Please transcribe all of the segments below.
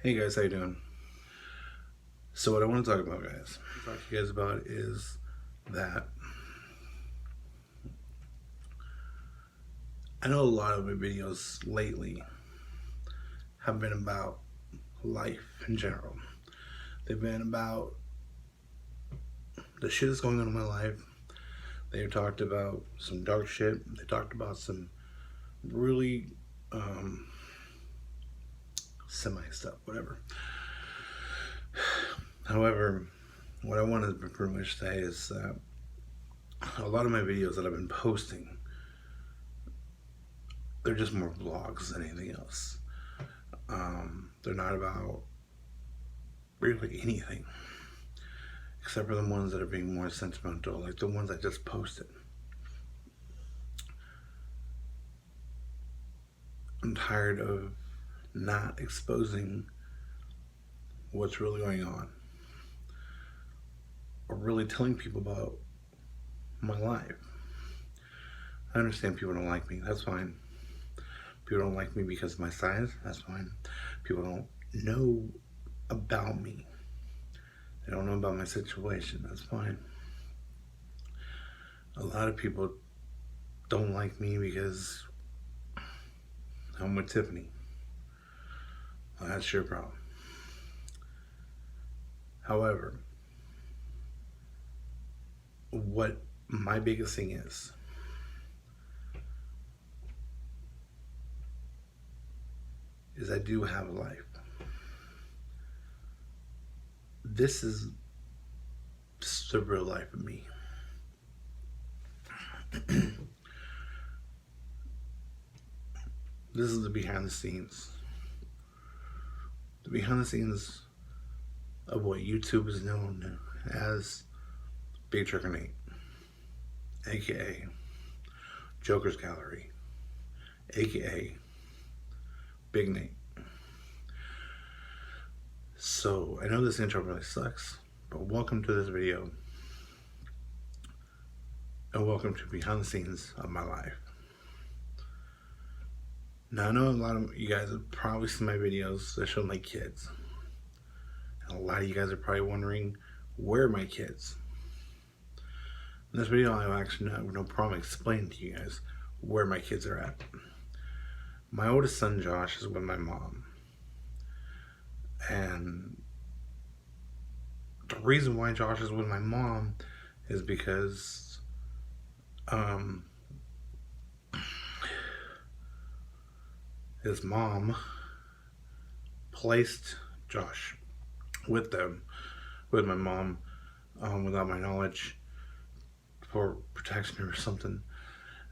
Hey guys, how you doing? So what I want to talk about, guys, talk to you guys about is that I know a lot of my videos lately have been about life in general. They've been about the shit that's going on in my life. They've talked about some dark shit. They talked about some really semi stuff, whatever. However, what I want to pretty much say is that a lot of my videos that I've been posting, they're just more vlogs than anything else. They're not about really anything except for the ones that are being more sentimental, like the ones I just posted. I'm tired of not exposing what's really going on or really telling people about my life. I understand people don't like me, that's fine. People don't like me because of my size, that's fine. People don't know about me. They don't know about my situation, that's fine. A lot of people don't like me because I'm with Tiffany. Well, that's your problem. However, what my biggest thing is I do have a life. This is the real life of me. This is the behind the scenes. The behind the scenes of what YouTube is known as Big Trucker Nate, aka Joker's Gallery, aka Big Nate. So I know this intro really sucks, but welcome to this video and welcome to behind the scenes of my life. Now I know a lot of you guys have probably seen my videos that show my kids. And a lot of you guys are probably wondering, where are my kids? In this video I'll actually have no problem explaining to you guys where my kids are at. My oldest son Josh is with my mom. And the reason why Josh is with my mom is because his mom placed Josh with my mom, without my knowledge, for protection or something,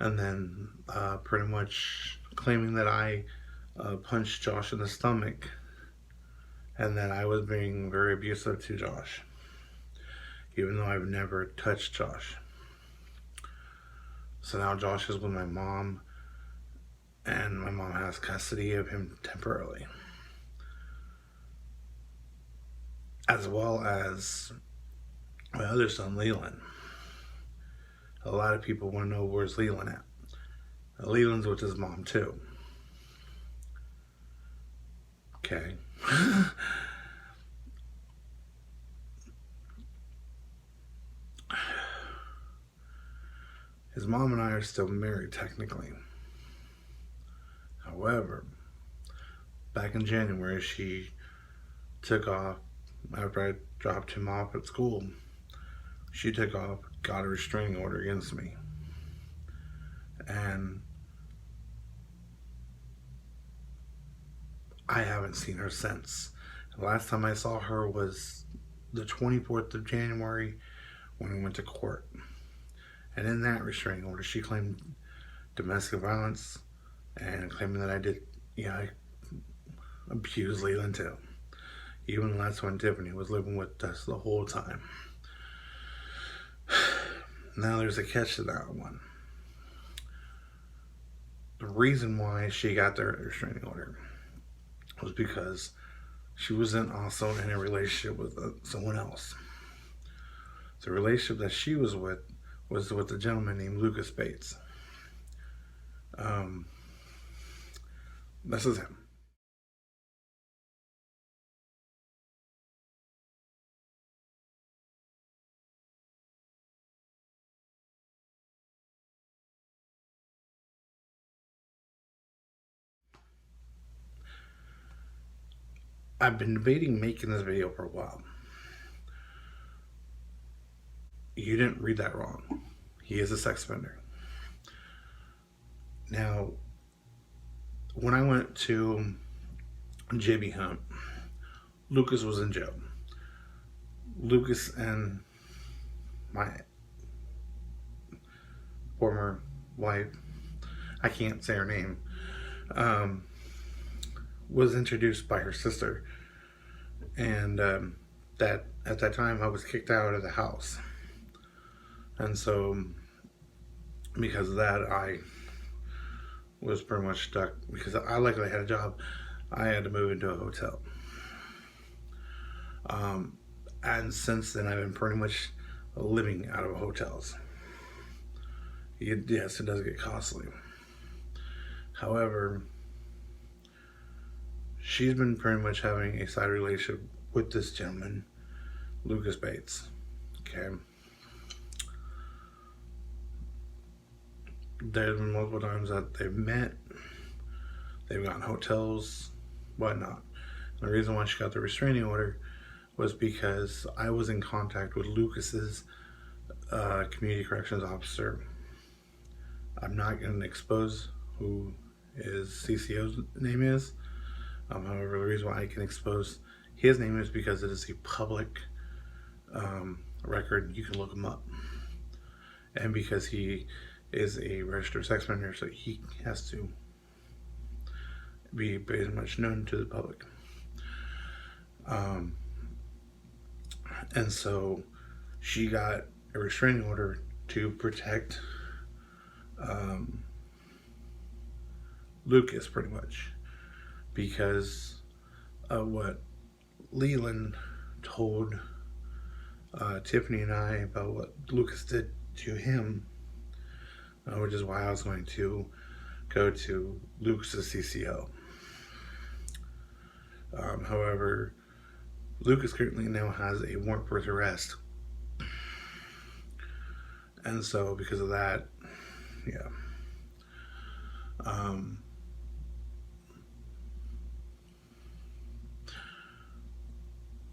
and then pretty much claiming that I punched Josh in the stomach and that I was being very abusive to Josh, even though I've never touched Josh. So now Josh is with my mom, and my mom has custody of him temporarily, as well as my other son Leland. A lot of people want to know where's Leland at. Leland's with his mom too. Okay. His mom and I are still married technically. However, back in January, she took off after I dropped him off at school. She took off, got a restraining order against me. And I haven't seen her since. The last time I saw her was the 24th of January when we went to court. And in that restraining order, she claimed domestic violence and claiming that I abused Leland too. Even that's when Tiffany was living with us the whole time. Now there's a catch to that one. The reason why she got the restraining order was because she was also in a relationship with someone else. The relationship that she was with a gentleman named Lucas Bates. This is him. I've been debating making this video for a while. You didn't read that wrong. He is a sex offender. Now, when I went to JB Hunt, Lucas was in jail. Lucas and my former wife, I can't say her name, was introduced by her sister. And that at that time I was kicked out of the house. And so because of that, I was pretty much stuck. Because I luckily had a job, I had to move into a hotel. And since then, I've been pretty much living out of hotels. Yes, it does get costly. However, she's been pretty much having a side relationship with this gentleman, Lucas Bates. Okay. There's been multiple times that they've met, they've gotten hotels, whatnot. And the reason why she got the restraining order was because I was in contact with Lucas's community corrections officer. I'm not going to expose who his CCO's name is. However, the reason why I can expose his name is because it is a public record. You can look him up. And because he is a registered sex offender, so he has to be very much known to the public. And so she got a restraining order to protect Lucas, pretty much, because of what Leland told Tiffany and I about what Lucas did to him, which is why I was going to go to Lucas's CCO. However, Lucas currently now has a warrant for his arrest. And so because of that, yeah.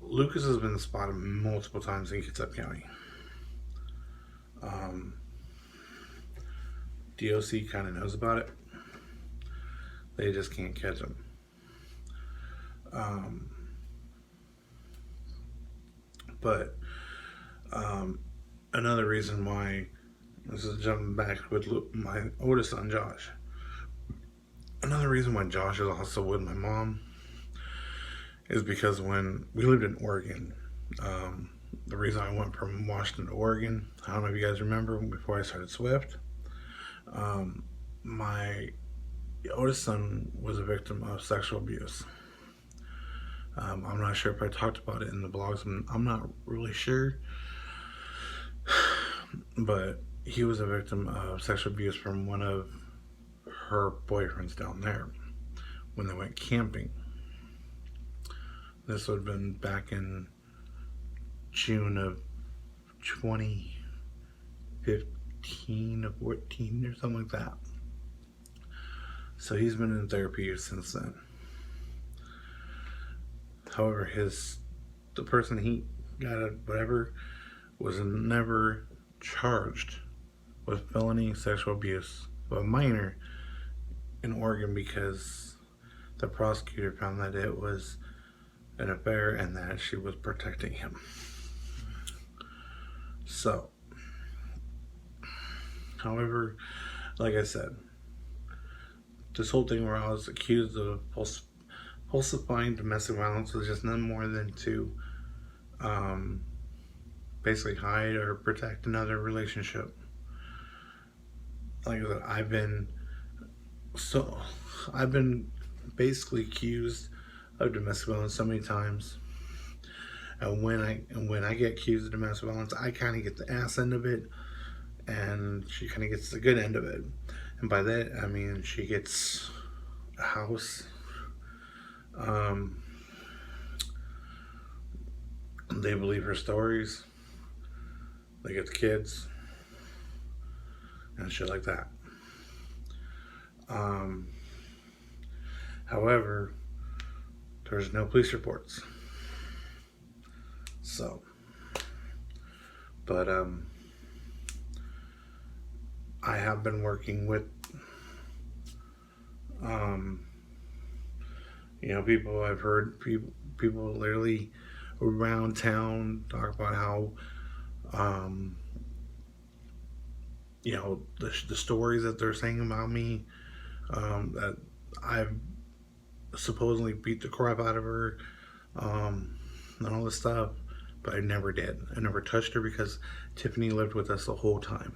Lucas has been spotted multiple times in Kitsap County. DOC kind of knows about it. They just can't catch him. But another reason why, this is jumping back with my oldest son, Josh. Another reason why Josh is also with my mom is because when we lived in Oregon, the reason I went from Washington to Oregon, I don't know if you guys remember, before I started Swift, my oldest son was a victim of sexual abuse. I'm not sure if I talked about it in the blogs. I'm not really sure. But he was a victim of sexual abuse from one of her boyfriends down there when they went camping. This would have been back in June of 2015 or 14 or something like that. So he's been in therapy since then. However, the person he got whatever was never charged with felony sexual abuse of a minor in Oregon because the prosecutor found that it was an affair and that she was protecting him. So, however, like I said, this whole thing where I was accused of falsifying domestic violence was just none more than to basically hide or protect another relationship. Like I said, I've been basically accused of domestic violence so many times, and when I get accused of domestic violence, I kind of get the ass end of it, and she kind of gets the good end of it. And by that I mean she gets a house. They believe her stories. They get the kids and shit like that. However, There's no police reports. So, but I have been working with people. I've heard people literally around town talk about how the stories that they're saying about me, that I've supposedly beat the crap out of her, and all this stuff, but I never did. I never touched her because Tiffany lived with us the whole time.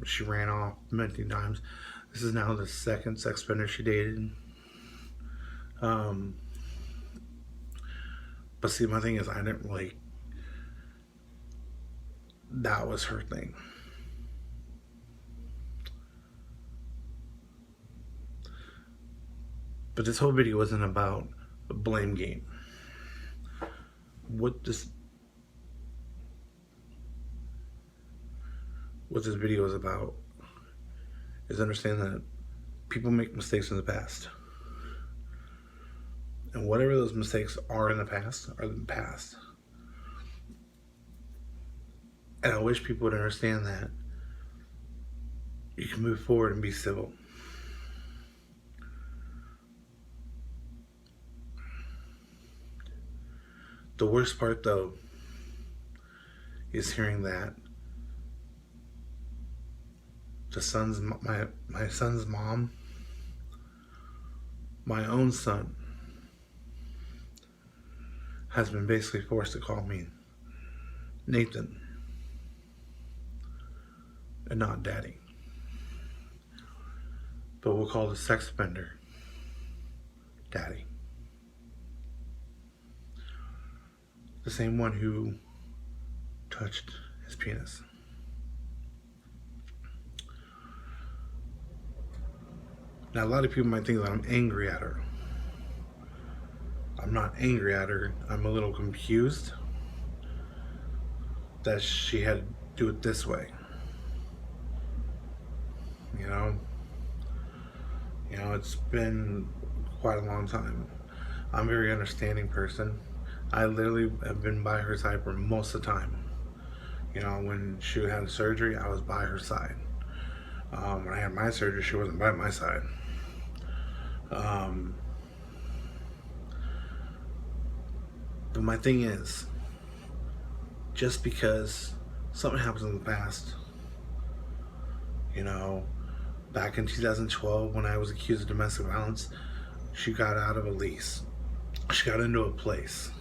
She ran off many times. This is now the second sex offender she dated. But see, my thing is, I didn't really. That was her thing. But this whole video wasn't about a blame game. What this video is about is understand that people make mistakes in the past. And whatever those mistakes are in the past are in the past. And I wish people would understand that you can move forward and be civil. The worst part, though, is hearing that my son's mom, my own son, has been basically forced to call me Nathan and not Daddy. But we'll call the sex offender Daddy. The same one who touched his penis. Now, a lot of people might think that I'm angry at her. I'm not angry at her. I'm a little confused that she had to do it this way. It's been quite a long time. I'm a very understanding person. I literally have been by her side for most of the time. When she had surgery, I was by her side. When I had my surgery, she wasn't by my side. But my thing is, just because something happens in the past, back in 2012 when I was accused of domestic violence, she got out of a lease. She got into a place.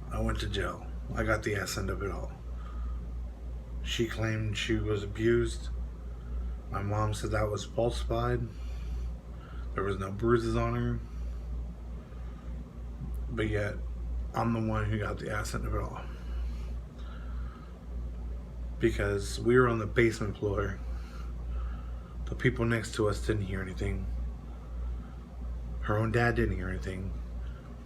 I went to jail. I got the ass end of it all. She claimed she was abused. My mom said that was falsified. There was no bruises on her. But yet, I'm the one who got the ass end of it all. Because we were on the basement floor. The people next to us didn't hear anything. Her own dad didn't hear anything.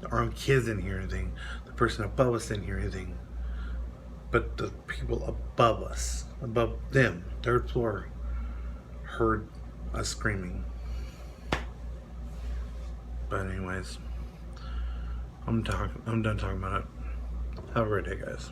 Our own kids didn't hear anything. The person above us didn't hear anything. But the people above us, above them, third floor, heard us screaming. But anyways, I'm done talking about it. Have a great day, guys.